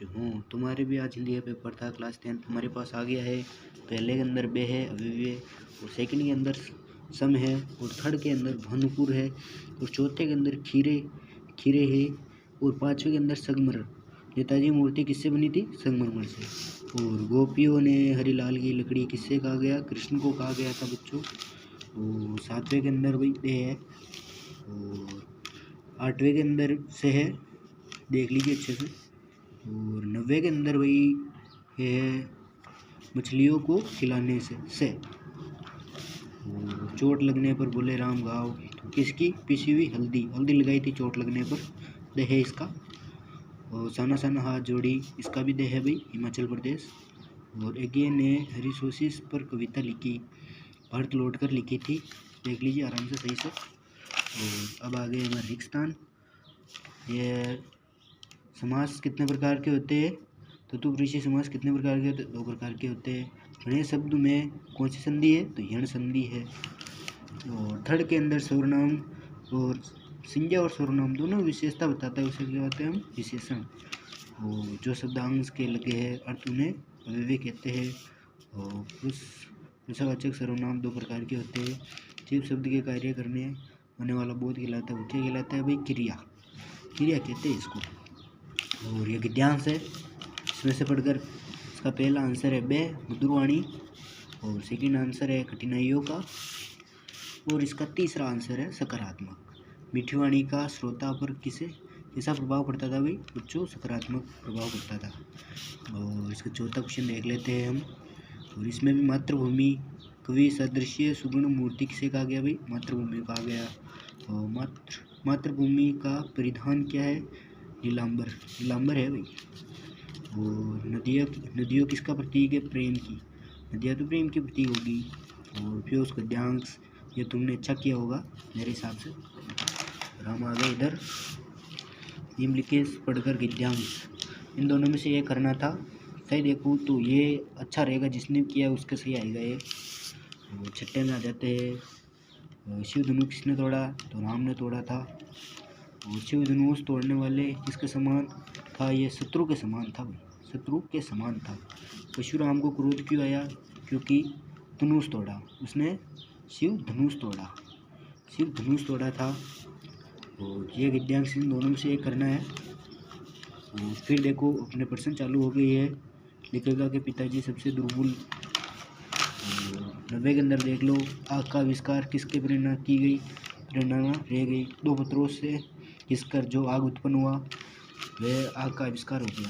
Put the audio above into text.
बच्चे हूँ, तुम्हारे भी आज हिंदी का पेपर था क्लास 10 हमारे पास आ गया है। पहले के अंदर बे है, अव्यय है, और सेकंड के अंदर सम है, और थर्ड के अंदर भानुपुर है, और चौथे के अंदर खीरे है, और पांचवे के अंदर संगमरमर। नेताजी मूर्ति किससे बनी थी? संगमरमर से। और गोपियों ने हरिलाल की लकड़ी किससे कहा गया? कृष्ण को कहा गया था बच्चों। और सातवें के अंदर वही बे है, और आठवें के अंदर से है, देख लीजिए अच्छे से। और 90 के अंदर वही है मछलियों को खिलाने से। और चोट लगने पर बोले राम गाओ, तो किसकी? पिसी हुई हल्दी लगाई थी चोट लगने पर, दे है इसका। और साना साना हाथ जोड़ी, इसका भी दे है भाई, हिमाचल प्रदेश। और एगे ने हरिसोसिस पर कविता लिखी, भारत लौटकर लिखी थी, देख लीजिए आराम से सही से। और अब आगे हमारे रिक्स्थान। ये समास कितने प्रकार के होते हैं? तत्पुरुषी समास कितने प्रकार के होते हैं? 2 प्रकार के होते हैं। घने शब्द में कौन सी संधि है? तो यण संधि है। और थर्ड के अंदर सर्वनाम और संज्ञा और सर्वनाम दोनों विशेषता बताता है, उसे क्या कहते हैं हम? विशेषण। और जो शब्द अंश के लगे हैं अर्थ उन्हें अव्यय कहते हैं। और पुरुषवाचक सर्वनाम 2 प्रकार के होते हैं। जीव शब्द के कार्य करने होने वाला बोध कहलाता है, वो क्या कहलाता है भाई? क्रिया कहते हैं इसको। और ये गद्यांश है, इसमें से पढ़कर इसका पहला आंसर है बे मधुरवाणी, और सेकंड आंसर है कठिनाइयों का, और इसका तीसरा आंसर है सकारात्मक। मीठी वाणी का श्रोता पर कैसा प्रभाव पड़ता था भाई बच्चों? सकारात्मक प्रभाव पड़ता था। और इसका चौथा क्वेश्चन देख लेते हैं हम। और इसमें भी मातृभूमि कवि सदृश्य सुगुण मूर्ति किसे कहा गया भाई? मातृभूमि कहा गया। और मातृभूमि का परिधान क्या है? नीलांबर है भाई। और नदियों किसका प्रतीक है? प्रेम की। नदियाँ तो प्रेम की प्रतीक होगी। और फिर उसका गद्यांश, ये तुमने अच्छा किया होगा मेरे हिसाब से। और हम आ गए इधर निम्नलिखित पढ़कर गद्यांश, इन दोनों में से ये करना था। सही देखूँ तो ये अच्छा रहेगा, जिसने किया उसका सही आएगा ये। और छठे में आ जाते हैं, शिव धनुष किसने तोड़ा? तो राम ने तोड़ा था। और शिव धनुष तोड़ने वाले किसके समान था? ये शत्रु के समान था भाई, शत्रु के समान था। परशुराम को क्रोध क्यों आया? क्योंकि धनुष तोड़ा उसने, शिव धनुष तोड़ा था। और ये गद्यांश इन दोनों में से एक करना है। और फिर देखो अपने प्रश्न चालू हो गई है। लिखेगा कि पिताजी सबसे दुर्बल। 90 के अंदर देख लो, आग का आविष्कार किसके प्रेरणा की गई? प्रेरणा रह गई 2 पत्रों से घिसकर जो आग उत्पन्न हुआ वह आग का आविष्कार हो गया।